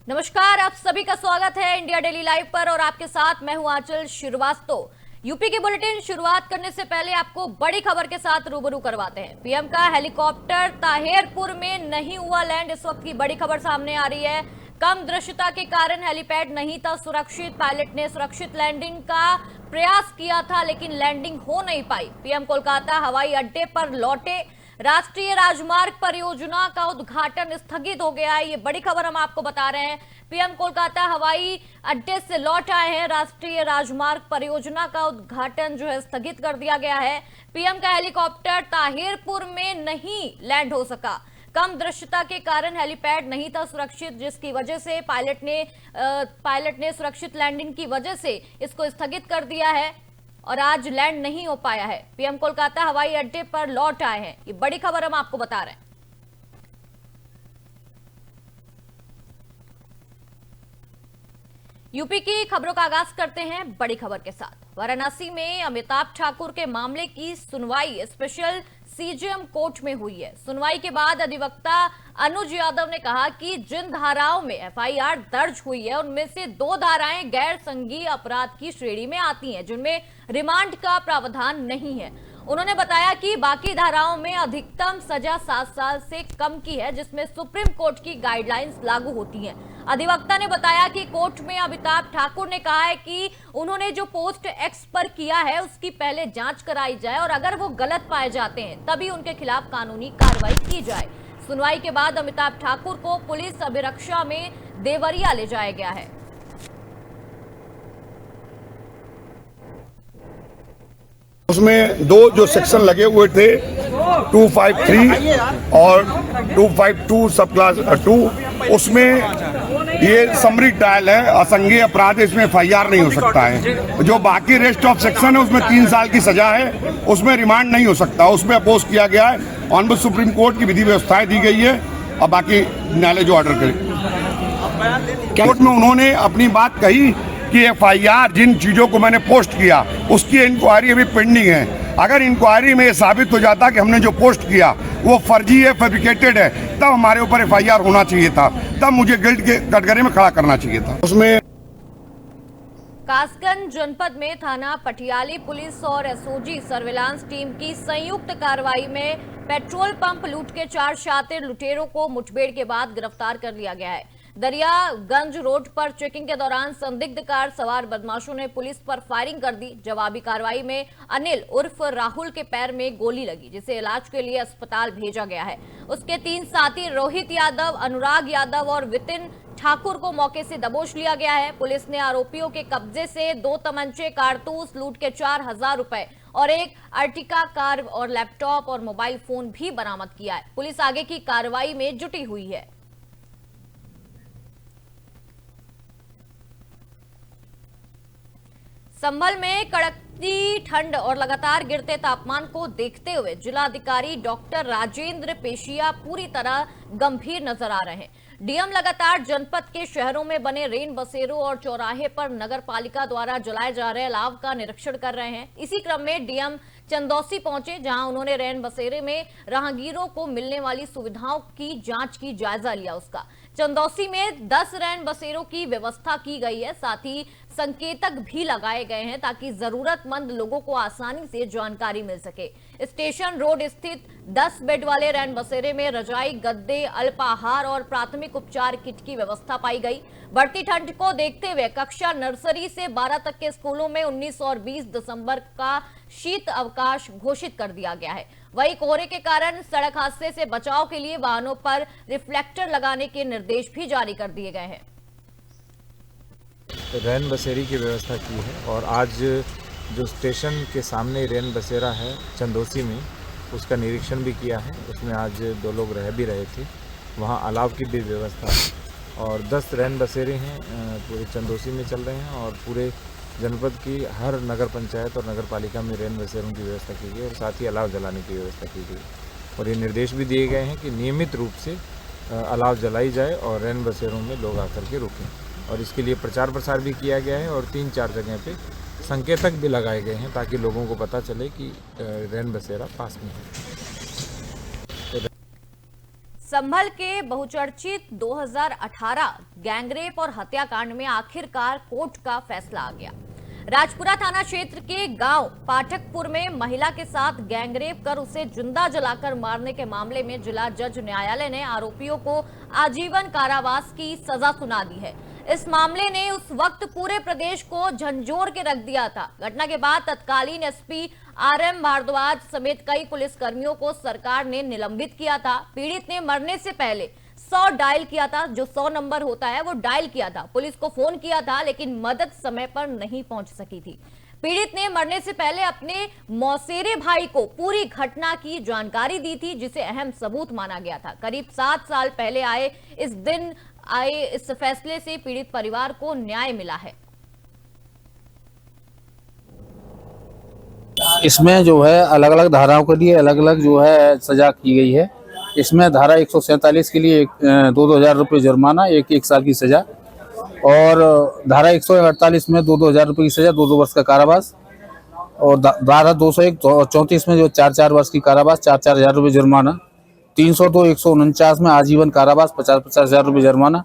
नमस्कार, आप सभी का स्वागत है इंडिया डेली लाइव पर और आपके साथ मैं हूं आंचल श्रीवास्तव। यूपी की बुलेटिन शुरुआत करने से पहले आपको बड़ी खबर के साथ रूबरू करवाते हैं। पीएम का हेलीकॉप्टर ताहिरपुर में नहीं हुआ लैंड, इस वक्त की बड़ी खबर सामने आ रही है। कम दृश्यता के कारण हेलीपैड नहीं था सुरक्षित। पायलट ने सुरक्षित लैंडिंग का प्रयास किया था लेकिन लैंडिंग हो नहीं पाई। पीएम कोलकाता हवाई अड्डे पर लौटे। राष्ट्रीय राजमार्ग परियोजना का उद्घाटन स्थगित हो गया है, ये बड़ी खबर हम आपको बता रहे हैं। पीएम कोलकाता हवाई अड्डे से लौट आए हैं। राष्ट्रीय राजमार्ग परियोजना का उद्घाटन जो है स्थगित कर दिया गया है। पीएम का हेलीकॉप्टर ताहिरपुर में नहीं लैंड हो सका। कम दृश्यता के कारण हेलीपैड नहीं था सुरक्षित, जिसकी वजह से पायलट ने सुरक्षित लैंडिंग की वजह से इसको स्थगित कर दिया है और आज लैंड नहीं हो पाया है। पीएम कोलकाता हवाई अड्डे पर लौट आए हैं, ये बड़ी खबर हम आपको बता रहे हैं। यूपी की खबरों का आगाज करते हैं बड़ी खबर के साथ। वाराणसी में अमिताभ ठाकुर के मामले की सुनवाई स्पेशल सीजेएम कोर्ट में हुई है। सुनवाई के बाद अधिवक्ता अनुज यादव ने कहा कि जिन धाराओं में एफआईआर दर्ज हुई है उनमें से 2 धाराएं गैर संज्ञेय अपराध की श्रेणी में आती हैं, जिनमें रिमांड का प्रावधान नहीं है। उन्होंने बताया कि बाकी धाराओं में अधिकतम सजा 7 साल से कम की है, जिसमें सुप्रीम कोर्ट की गाइडलाइंस लागू होती हैं। अधिवक्ता ने बताया कि कोर्ट में अमिताभ ठाकुर ने कहा है कि उन्होंने जो पोस्ट एक्स पर किया है उसकी पहले जांच कराई जाए और अगर वो गलत पाए जाते हैं तभी उनके खिलाफ कानूनी कार्रवाई की जाए। सुनवाई के बाद अमिताभ ठाकुर को पुलिस अभिरक्षा में देवरिया ले जाया गया है। उसमें 2 जो सेक्शन लगे हुए थे 253 और 252 सब क्लास 2, उसमें ये समरी ट्रायल है, असंज्ञेय अपराध है, इसमें एफआईआर नहीं हो सकता है। जो बाकी रेस्ट ऑफ सेक्शन है उसमें 3 साल की सजा है, उसमें रिमांड नहीं हो सकता, उसमें अपोज किया गया है। ऑनरेबल सुप्रीम कोर्ट की विधि व्यवस्थाएं दी गई है और बाकी न्यायालय जो ऑर्डर करे। कोर्ट में उन्होंने अपनी बात कही कि एफआईआर जिन चीजों को मैंने पोस्ट किया उसकी इंक्वायरी अभी पेंडिंग है। अगर इंक्वायरी में ये साबित हो जाता कि हमने जो पोस्ट किया वो फर्जी है, फैब्रिकेटेड है, तब हमारे ऊपर एफआईआर होना चाहिए था, तब मुझे गिल्ट के कटघरे में खड़ा करना चाहिए था। उसमें कासगंज जनपद में थाना पटियाली पुलिस और एसओजी सर्विलांस टीम की संयुक्त कार्रवाई में पेट्रोल पंप लूट के 4 शातिर लुटेरों को मुठभेड़ के बाद गिरफ्तार कर लिया गया है। दरियागंज रोड पर चेकिंग के दौरान संदिग्ध कार सवार बदमाशों ने पुलिस पर फायरिंग कर दी। जवाबी कार्रवाई में अनिल उर्फ राहुल के पैर में गोली लगी, जिसे इलाज के लिए अस्पताल भेजा गया है। उसके 3 साथी रोहित यादव, अनुराग यादव और वितिन ठाकुर को मौके से दबोच लिया गया है। पुलिस ने आरोपियों के कब्जे से 2 तमंचे, कारतूस, लूट के 4000 रुपए और एक अर्टिका कार और लैपटॉप और मोबाइल फोन भी बरामद किया है। पुलिस आगे की कार्रवाई में जुटी हुई है। संभल में कड़कती ठंड और लगातार गिरते तापमान को देखते हुए जिलाधिकारी डॉक्टर राजेंद्र पेशिया पूरी तरह गंभीर नजर आ रहे हैं। डीएम लगातार जनपद के शहरों में बने रेन बसेरों और चौराहे पर नगर पालिका द्वारा जलाए जा रहे अलाव का निरीक्षण कर रहे हैं। इसी क्रम में डीएम चंदौसी पहुंचे, जहां उन्होंने रैन बसेरे में राहगीरों को मिलने वाली सुविधाओं की जांच की, जायजा लिया उसका। चंदौसी में 10 रैन बसेरों की व्यवस्था की गई है, साथ ही संकेतक भी लगाए गए हैं ताकि जरूरतमंद लोगों को आसानी से जानकारी मिल सके। स्टेशन रोड स्थित 10 बेड वाले रैन बसेरे में रजाई, गद्दे, अल्पाहार और प्राथमिक उपचार किट की व्यवस्था पाई गई। बढ़ती ठंड को देखते हुए कक्षा नर्सरी से 12 तक के स्कूलों में 19 और 20 दिसंबर का शीत अवकाश घोषित कर दिया गया है। वहीं कोहरे के कारण सड़क हादसे से बचाव के लिए वाहनों पर रिफ्लेक्टर लगाने के निर्देश भी जारी कर दिए गए हैं। रैन बसेरी की व्यवस्था की है और आज जो स्टेशन के सामने रैन बसेरा है चंदौसी में, उसका निरीक्षण भी किया है। उसमें आज 2 लोग रह भी रहे थे, वहाँ अलाव की भी व्यवस्था है और 10 रैन बसेरे हैं पूरे चंदौसी में चल रहे हैं और पूरे जनपद की हर नगर पंचायत और नगर पालिका में रैन बसेरों की व्यवस्था की गई और साथ ही अलाव जलाने की व्यवस्था की गई और ये निर्देश भी दिए गए हैं कि नियमित रूप से अलाव जलाई जाए और रैन बसेरों में लोग आकर के रुकें। और इसके लिए प्रचार प्रसार भी किया गया है और 3-4 जगह पे संकेतक भी लगाए गए हैं ताकि लोगों को पता चले कि रैन बसेरा पास में है। संभल के बहुचर्चित 2018 गैंगरेप और हत्याकांड में आखिरकार कोर्ट का फैसला आ गया। राजपुरा थाना क्षेत्र के गांव पाठकपुर में महिला के साथ गैंगरेप कर उसे जिंदा जलाकर मारने के मामले में जिला जज न्यायालय ने आरोपियों को आजीवन कारावास की सजा सुना दी है। इस मामले ने उस वक्त पूरे प्रदेश को झंझोर के रख दिया था। घटना के बाद तत्कालीन एसपी आरएम भारद्वाज समेत कई पुलिसकर्मियों को सरकार ने निलंबित किया था। पीड़ित ने मरने से पहले 100 डायल किया था, जो 100 नंबर होता है वो डायल किया था। पुलिस को फोन किया था लेकिन मदद समय पर नहीं पहुंच सकी थी। पीड़ित ने मरने से पहले अपने मौसेरे भाई को पूरी घटना की जानकारी दी थी, जिसे अहम सबूत माना गया था। करीब 7 साल पहले आए इस फैसले से पीड़ित परिवार को न्याय मिला है। इसमें जो है अलग अलग धाराओं के लिए अलग अलग जो है सजा की गई है। इसमें धारा 147 के लिए 2,000 रुपये जुर्माना, 1 साल की सजा, और धारा 148 में 2,000 रुपये की सजा, 2 वर्ष का कारावास, और धारा 234 में जो 4 वर्ष की कारावास, 4 हज़ार रुपये जुर्माना, 302 149 में आजीवन कारावास, 50 हज़ार रुपये जुर्माना,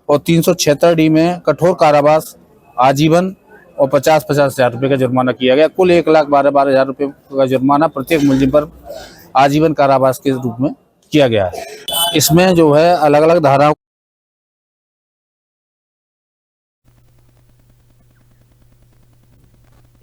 और 376 डी में कठोर कारावास आजीवन और 50 हज़ार रुपये का जुर्माना किया गया। कुल 1,12,12,000 रुपये का जुर्माना प्रत्येक मुलजिम पर आजीवन कारावास के रूप में किया गया है। इसमें जो है अलग अलग धाराओं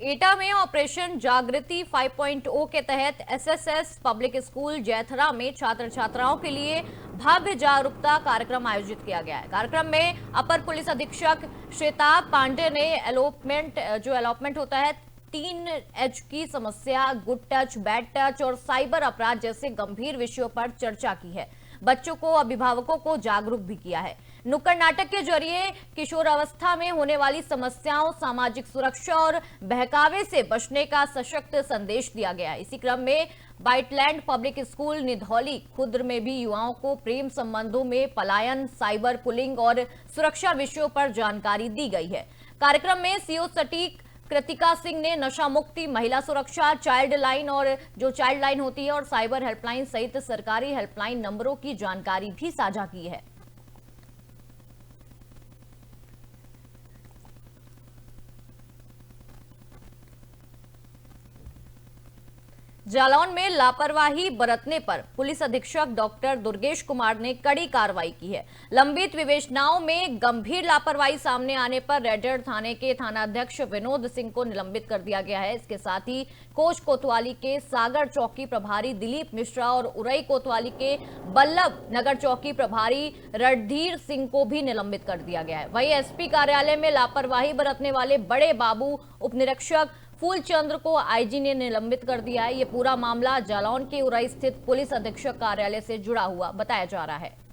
एटा में ऑपरेशन जागृति 5.0 के तहत एसएसएस पब्लिक स्कूल जैथरा में छात्र छात्राओं के लिए भव्य जागरूकता कार्यक्रम आयोजित किया गया है। कार्यक्रम में अपर पुलिस अधीक्षक श्वेताब पांडे ने अलॉटमेंट होता है 3H की समस्या, गुड टच, बैड टच और साइबर अपराध जैसे गंभीर विषयों पर चर्चा की है। बच्चों को, अभिभावकों को जागरूक भी किया है। नुक्कड़ नाटक के जरिए किशोरावस्था में होने वाली समस्याओं, सामाजिक सुरक्षा और बहकावे से बचने का सशक्त संदेश दिया गया। इसी क्रम में बाइटलैंड पब्लिक स्कूल निधौली खुर्द में भी युवाओं को प्रेम संबंधों में पलायन, साइबर पुलिंग और सुरक्षा विषयों पर जानकारी दी गई है। कार्यक्रम में सीओ सटीक कृतिका सिंह ने नशा मुक्ति, महिला सुरक्षा, चाइल्ड लाइन होती है और साइबर हेल्पलाइन सहित सरकारी हेल्पलाइन नंबरों की जानकारी भी साझा की है। जालौन में लापरवाही बरतने पर पुलिस अधीक्षक डॉक्टर दुर्गेश कुमार ने कड़ी कार्रवाई की है। लंबित विवेचनाओं में गंभीर लापरवाही सामने आने पर रेडर थाने के थानाध्यक्ष विनोद सिंह को निलंबित कर दिया गया है। इसके साथ ही कोच कोतवाली के सागर चौकी प्रभारी दिलीप मिश्रा और उरई कोतवाली के बल्लभ नगर चौकी प्रभारी रणधीर सिंह को भी निलंबित कर दिया गया है। वहीं एसपी कार्यालय में लापरवाही बरतने वाले बड़े बाबू उपनिरीक्षक फूलचंद्र को आईजी ने निलंबित कर दिया है। ये पूरा मामला जालौन के उरई स्थित पुलिस अधीक्षक कार्यालय से जुड़ा हुआ बताया जा रहा है।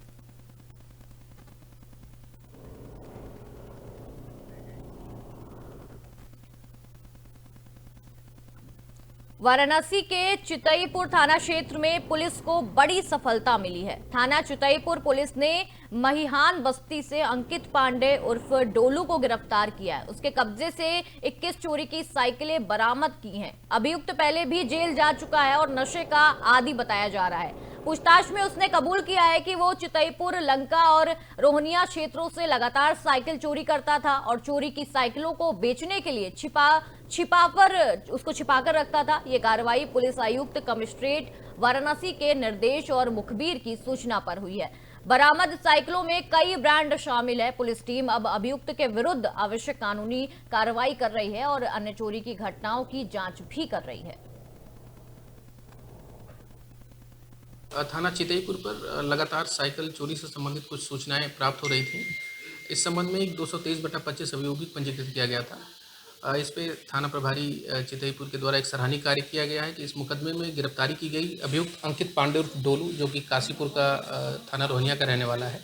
वाराणसी के चितईपुर थाना क्षेत्र में पुलिस को बड़ी सफलता मिली है। थाना चितईपुर पुलिस ने महिहान बस्ती से अंकित पांडे उर्फ डोलू को गिरफ्तार किया है। उसके कब्जे से 21 चोरी की साइकिलें बरामद की हैं। अभियुक्त पहले भी जेल जा चुका है और नशे का आदी बताया जा रहा है। पूछताछ में उसने कबूल किया है कि वो चितईपुर, लंका और रोहनिया क्षेत्रों से लगातार साइकिल चोरी करता था और चोरी की साइकिलों को बेचने के लिए छिपाकर रखता था। ये कार्रवाई पुलिस आयुक्त कमिश्नरेट वाराणसी के निर्देश और मुखबिर की सूचना पर हुई है। बरामद साइकिलों में कई ब्रांड शामिल है। पुलिस टीम अब अभियुक्त के विरुद्ध आवश्यक कानूनी कार्रवाई कर रही है और अन्य चोरी की घटनाओं की जांच भी कर रही है। थाना चितईपुर पर लगातार साइकिल चोरी से संबंधित कुछ सूचनाएं प्राप्त हो रही थी। इस संबंध में एक 223/25 अभियोगिक पंजीकृत किया गया था। इस पे थाना प्रभारी चितईपुर के द्वारा एक सराहनीय कार्य किया गया है कि इस मुकदमे में गिरफ्तारी की गई अभियुक्त अंकित पांडे उर्फ डोलू, जो कि काशीपुर का थाना रोहनिया का रहने वाला है।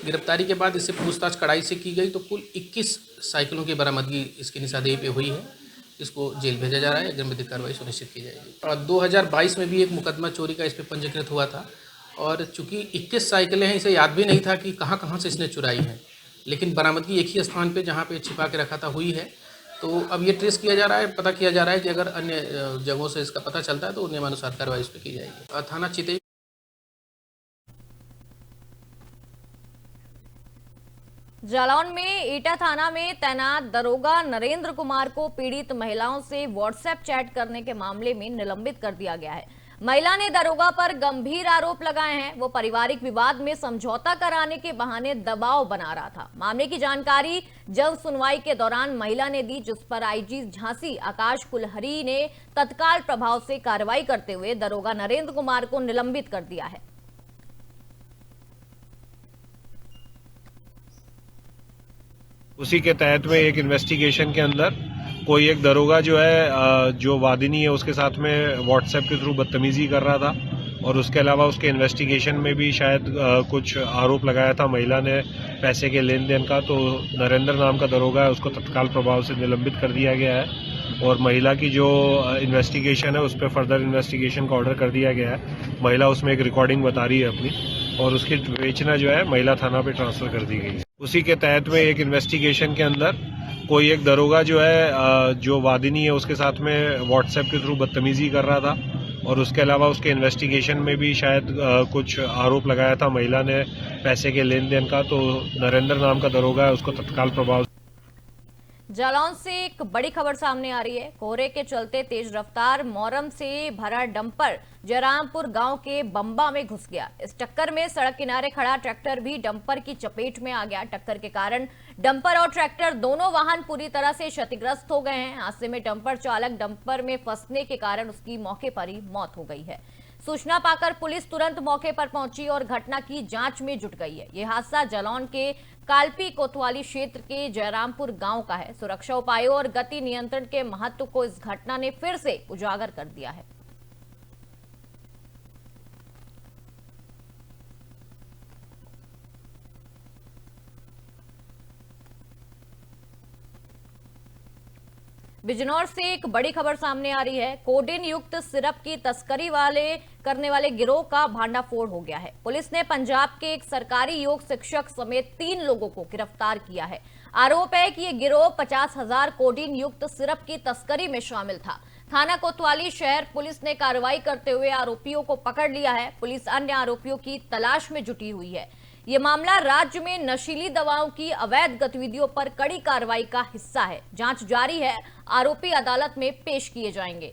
गिरफ्तारी के बाद इससे पूछताछ कड़ाई से की गई तो कुल 21 साइकिलों की बरामदगी इसकी निशानदेही पे हुई है। इसको जेल भेजा जा रहा है, अग्रिम विधिक कार्रवाई सुनिश्चित की जाएगी। और 2022 में भी एक मुकदमा चोरी का इस पर पंजीकृत हुआ था और चूंकि 21 साइकिलें हैं, इसे याद भी नहीं था कि कहाँ से इसने चुराई है, लेकिन बरामदगी एक ही स्थान पे जहाँ पे छिपा के रखा था हुई है। तो अब ये ट्रेस किया जा रहा है, पता किया जा रहा है कि अगर अन्य जगहों से इसका पता चलता है तो नियमानुसार कार्रवाई इस पर की जाएगी। थाना चितई जालौन में एटा थाना में तैनात दरोगा नरेंद्र कुमार को पीड़ित महिलाओं से व्हाट्सएप चैट करने के मामले में निलंबित कर दिया गया है। महिला ने दरोगा पर गंभीर आरोप लगाए हैं। वो पारिवारिक विवाद में समझौता कराने के बहाने दबाव बना रहा था। मामले की जानकारी जब सुनवाई के दौरान महिला ने दी, जिस पर आईजी झांसी आकाश कुलहरी ने तत्काल प्रभाव से कार्रवाई करते हुए दरोगा नरेंद्र कुमार को निलंबित कर दिया है। उसी के तहत में एक इन्वेस्टिगेशन के अंदर कोई एक दरोगा जो है जो वादिनी है उसके साथ में व्हाट्सएप के थ्रू बदतमीजी कर रहा था और उसके अलावा उसके इन्वेस्टिगेशन में भी शायद कुछ आरोप लगाया था महिला ने पैसे के लेन देन का। तो नरेंद्र नाम का दरोगा है, उसको तत्काल प्रभाव से निलंबित कर दिया गया है और महिला की जो इन्वेस्टिगेशन है उस पर फर्दर इन्वेस्टिगेशन का ऑर्डर कर दिया गया है। महिला उसमें एक रिकॉर्डिंग बता रही है अपनी और उसकी विवेचना जो है महिला थाना पे ट्रांसफर कर दी गई है। उसी के तहत में एक इन्वेस्टिगेशन के अंदर कोई एक दरोगा जो है जो वादिनी है उसके साथ में व्हाट्सएप के थ्रू बदतमीजी कर रहा था और उसके अलावा उसके इन्वेस्टिगेशन में भी शायद कुछ आरोप लगाया था महिला ने पैसे के लेन देन का। तो नरेंद्र नाम का दरोगा है, उसको तत्काल प्रभाव। जालौन से एक बड़ी खबर सामने आ रही है। कोहरे के चलते तेज रफ्तार मोरम से भरा डंपर जयरामपुर गांव के बंबा में घुस गया। इस टक्कर में सड़क किनारे खड़ा ट्रैक्टर भी डंपर की चपेट में आ गया। टक्कर के कारण डंपर और ट्रैक्टर दोनों वाहन पूरी तरह से क्षतिग्रस्त हो गए हैं। हादसे में डंपर चालक डंपर में फंसने के कारण उसकी मौके पर ही मौत हो गई है। सूचना पाकर पुलिस तुरंत मौके पर पहुंची और घटना की जांच में जुट गई है। यह हादसा जालौन के कालपी कोतवाली क्षेत्र के जयरामपुर गांव का है। सुरक्षा उपायों और गति नियंत्रण के महत्व को इस घटना ने फिर से उजागर कर दिया है। बिजनौर से एक बड़ी खबर सामने आ रही है। कोडेन युक्त सिरप की तस्करी करने वाले गिरोह का भांडाफोड़ हो गया है। पुलिस ने पंजाब के एक सरकारी योग शिक्षक समेत 3 लोगों को गिरफ्तार किया है। आरोप है कि यह गिरोह 50,000 कोडेन युक्त सिरप की तस्करी में शामिल था। थाना कोतवाली शहर पुलिस ने कार्रवाई करते हुए आरोपियों को पकड़ लिया है। पुलिस अन्य आरोपियों की तलाश में जुटी हुई है। ये मामला राज्य में नशीली दवाओं की अवैध गतिविधियों पर कड़ी कार्रवाई का हिस्सा है। जांच जारी है। आरोपी अदालत में पेश किए जाएंगे।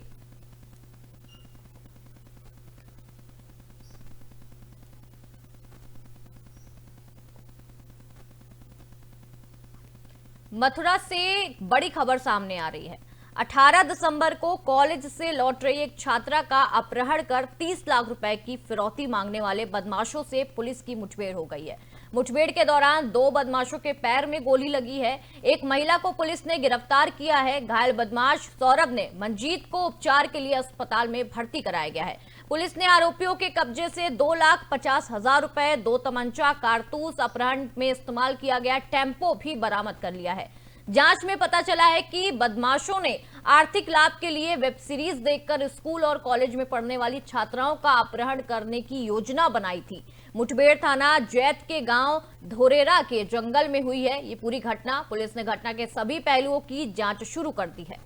मथुरा से बड़ी खबर सामने आ रही है। 18 दिसंबर को कॉलेज से लौट रही एक छात्रा का अपहरण कर 30 लाख रुपए की फिरौती मांगने वाले बदमाशों से पुलिस की मुठभेड़ हो गई है। मुठभेड़ के दौरान 2 बदमाशों के पैर में गोली लगी है। एक महिला को पुलिस ने गिरफ्तार किया है। घायल बदमाश सौरभ ने मंजीत को उपचार के लिए अस्पताल में भर्ती कराया गया है। पुलिस ने आरोपियों के कब्जे से 2,50,000 रुपए, 2 तमंचा, कारतूस, अपहरण में इस्तेमाल किया गया टेम्पो भी बरामद कर लिया है। जांच में पता चला है कि बदमाशों ने आर्थिक लाभ के लिए वेब सीरीज देखकर स्कूल और कॉलेज में पढ़ने वाली छात्राओं का अपहरण करने की योजना बनाई थी। मुठभेड़ थाना जैत के गांव धोरेरा के जंगल में हुई है ये पूरी घटना। पुलिस ने घटना के सभी पहलुओं की जांच शुरू कर दी है।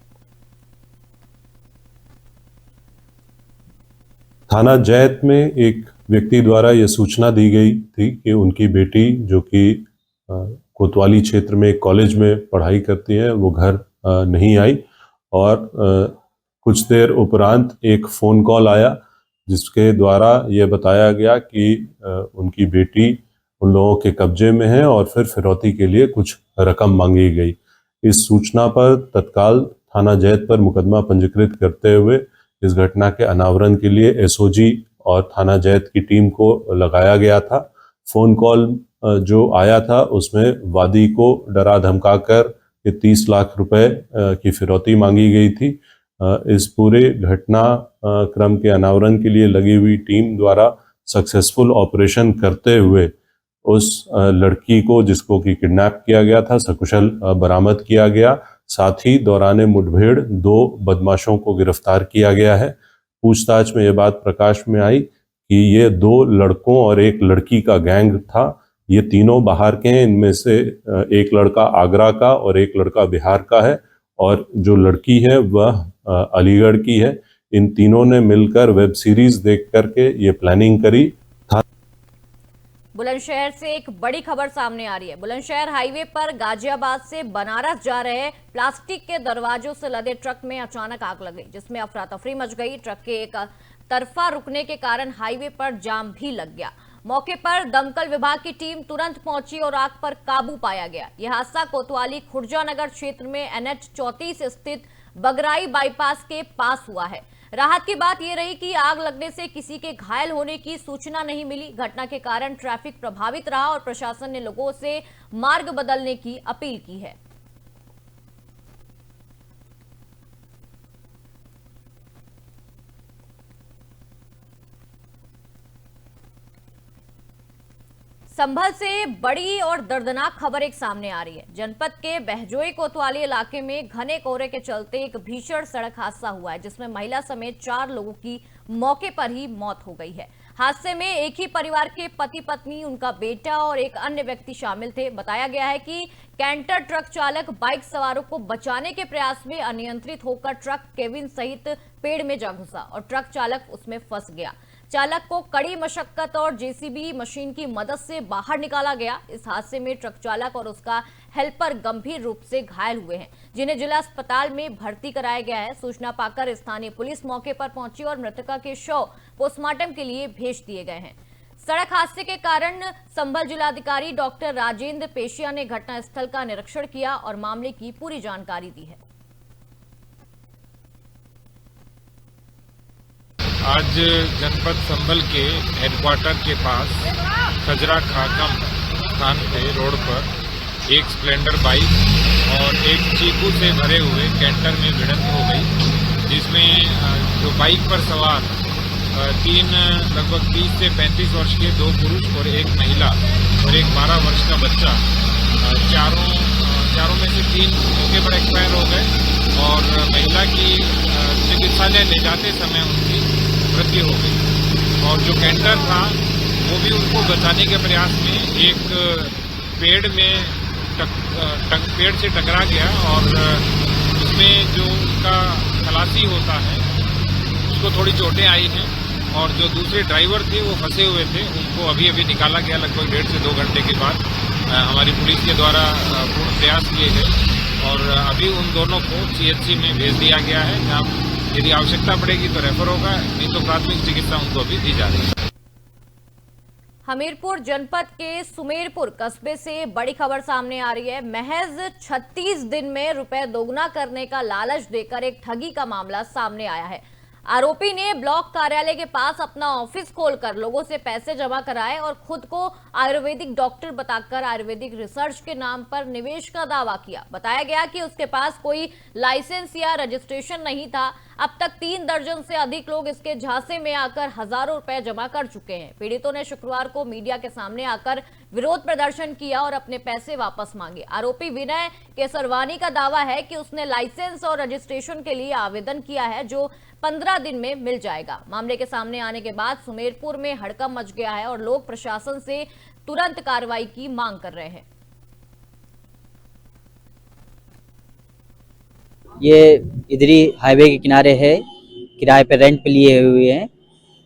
थाना जैत में एक व्यक्ति द्वारा यह सूचना दी गई थी कि उनकी बेटी जो कि कोतवाली क्षेत्र में एक कॉलेज में पढ़ाई करती है, वो घर नहीं आई और कुछ देर उपरांत एक फ़ोन कॉल आया जिसके द्वारा ये बताया गया कि उनकी बेटी उन लोगों के कब्जे में है और फिर फिरौती के लिए कुछ रकम मांगी गई। इस सूचना पर तत्काल थाना जैत पर मुकदमा पंजीकृत करते हुए इस घटना के अनावरण के लिए एसओजी और थाना जैत की टीम को लगाया गया था। फ़ोन कॉल जो आया था उसमें वादी को डरा धमकाकर 30 लाख रुपए की फिरौती मांगी गई थी। इस पूरे घटना क्रम के अनावरण के लिए लगी हुई टीम द्वारा सक्सेसफुल ऑपरेशन करते हुए उस लड़की को जिसको कि किडनैप किया गया था सकुशल बरामद किया गया। साथ ही दौरान मुठभेड़ 2 बदमाशों को गिरफ्तार किया गया है। पूछताछ में यह बात प्रकाश में आई कि ये 2 लड़कों और एक लड़की का गैंग था। ये तीनों बाहर के हैं। इनमें से एक लड़का आगरा का और एक लड़का बिहार का है और जो लड़की है वह अलीगढ़ की है। इन तीनों ने मिलकर वेब सीरीज देख करके ये प्लानिंग करी। बुलंदशहर से एक बड़ी खबर सामने आ रही है। बुलंदशहर हाईवे पर गाजियाबाद से बनारस जा रहे प्लास्टिक के दरवाजों से लदे ट्रक में अचानक आग लग गई, जिसमें अफरा तफरी मच गई। ट्रक के एक तरफा रुकने के कारण हाईवे पर जाम भी लग गया। मौके पर दमकल विभाग की टीम तुरंत पहुंची और आग पर काबू पाया गया। यह हादसा कोतवाली खुर्जानगर क्षेत्र में NH 34 स्थित बगराई बाईपास के पास हुआ है। राहत की बात यह रही कि आग लगने से किसी के घायल होने की सूचना नहीं मिली। घटना के कारण ट्रैफिक प्रभावित रहा और प्रशासन ने लोगों से मार्ग बदलने की अपील की है। संभल से बड़ी और दर्दनाक खबर एक सामने आ रही है। जनपद के बहजोई कोतवाली इलाके में घने कोहरे के चलते एक भीषण सड़क हादसा हुआ है, जिसमें महिला समेत 4 लोगों की मौके पर ही मौत हो गई है। हादसे में एक ही परिवार के पति पत्नी, उनका बेटा और एक अन्य व्यक्ति शामिल थे। बताया गया है कि कैंटर ट्रक चालक बाइक सवारों को बचाने के प्रयास में अनियंत्रित होकर ट्रक केबिन सहित पेड़ में जा घुसा और ट्रक चालक उसमें फंस गया। चालक को कड़ी मशक्कत और JCB मशीन की मदद से बाहर निकाला गया। इस हादसे में ट्रक चालक और उसका हेल्पर गंभीर रूप से घायल हुए हैं, जिन्हें जिला अस्पताल में भर्ती कराया गया है। सूचना पाकर स्थानीय पुलिस मौके पर पहुंची और मृतका के शव पोस्टमार्टम के लिए भेज दिए गए हैं। सड़क हादसे के कारण संभल जिलाधिकारी डॉक्टर राजेंद्र पेशिया ने घटनास्थल का निरीक्षण किया और मामले की पूरी जानकारी दी है। आज जनपद संभल के हेडक्वार्टर के पास खजरा खाकम स्थान पे रोड पर एक स्प्लेंडर बाइक और एक चीकू से भरे हुए कैंटर में भिड़ंत हो गई, जिसमें जो बाइक पर सवार 3 लगभग 30 से 35 वर्ष के 2 पुरुष और एक महिला और एक 12 वर्ष का बच्चा, चारों में से 3 मौके पर एक्सपायर हो गए और महिला की चिकित्सालय ले जाते समय उनकी मृत्यु हो गई। और जो कैंटर था वो भी उनको बचाने के प्रयास में एक पेड़ से टकरा गया और उसमें जो उसका खलासी होता है उसको थोड़ी चोटें आई हैं और जो दूसरे ड्राइवर थे वो फंसे हुए थे, उनको अभी निकाला गया लगभग 1.5 से 2 घंटे के बाद। हमारी पुलिस के द्वारा पूर्ण प्रयास किए गए और अभी उन दोनों को CHC में भेज दिया गया है, जहाँ यदि आवश्यकता पड़ेगी तो रेफर होगा, नहीं तो प्राथमिक चिकित्सा उनको अभी दी जा रही है। हमीरपुर जनपद के सुमेरपुर कस्बे से बड़ी खबर सामने आ रही है। महज 36 दिन में रुपए दोगुना करने का लालच देकर एक ठगी का मामला सामने आया है। आरोपी ने ब्लॉक कार्यालय के पास अपना ऑफिस खोलकर लोगों से पैसे जमा कराए और खुद को आयुर्वेदिक डॉक्टर बताकर आयुर्वेदिक रिसर्च के नाम पर निवेश का दावा किया। बताया गया कि उसके पास कोई लाइसेंस या रजिस्ट्रेशन नहीं था। अब तक 3 दर्जन से अधिक लोग इसके झांसे में आकर हजारों रुपए जमा कर चुके हैं। पीड़ितों ने शुक्रवार को मीडिया के सामने आकर विरोध प्रदर्शन किया और अपने पैसे वापस मांगे। आरोपी विनय केसरवानी का दावा है कि उसने लाइसेंस और रजिस्ट्रेशन के लिए आवेदन किया है, जो 15 दिन में मिल जाएगा। मामले के सामने आने के बाद सुमेरपुर में हड़कंप मच गया है और लोग प्रशासन से तुरंत कार्रवाई की मांग कर रहे हैं। ये इधरी हाईवे के किनारे है, किराए पे रेंट पे लिए हुए हैं।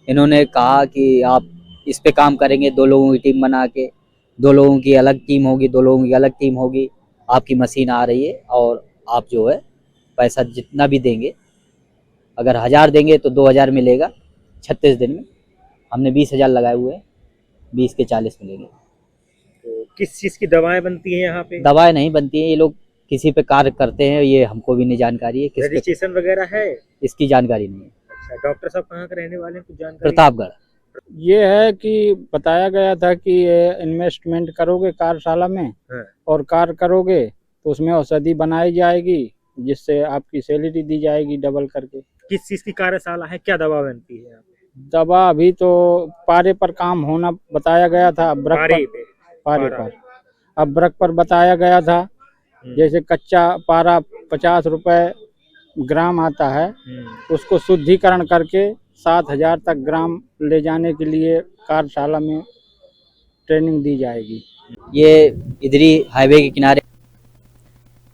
इन्होंने कहा कि आप इस पे काम करेंगे, 2 लोगों की टीम बना के, 2 लोगों की अलग टीम होगी, 2 लोगों की अलग टीम होगी। आपकी मशीन आ रही है और आप जो है पैसा जितना भी देंगे, अगर 1000 देंगे तो 2000 मिलेगा 36 दिन में। हमने 20,000 लगाए हुए हैं, 20 के 40 मिलेंगे। तो किस चीज़ की दवाएं बनती हैं यहाँ पे? दवाएं नहीं बनती हैं, ये लोग किसी पे कार्य करते हैं, ये हमको भी नहीं जानकारी है। रजिस्ट्रेशन वगैरह है? इसकी जानकारी नहीं है। अच्छा, डॉक्टर साहब कहाँ के रहने वाले हैं, कुछ जानकारी? प्रतापगढ़। ये है कि बताया गया था कि इन्वेस्टमेंट करोगे कार्यशाला में और कार्य करोगे तो उसमें औषधि बनाई जाएगी, जिससे आपकी सैलरी दी जाएगी डबल करके। किस चीज़ की कार्यशाला है, क्या दवा बनती है यहाँ पे? दवा अभी तो पारे पर काम होना बताया गया था, पारे पर अब ब्रक पर बताया गया था। जैसे कच्चा पारा 50 रुपए ग्राम आता है, उसको शुद्धिकरण करके 7000 तक ग्राम ले जाने के लिए कार्यशाला में ट्रेनिंग दी जाएगी। ये इधरी हाईवे के किनारे।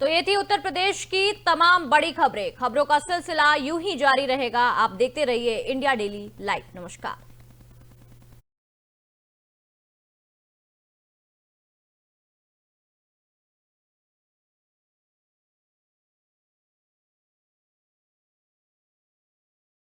तो ये थी उत्तर प्रदेश की तमाम बड़ी खबरें। खबरों का सिलसिला यूं ही जारी रहेगा। आप देखते रहिए इंडिया डेली लाइव। नमस्कार।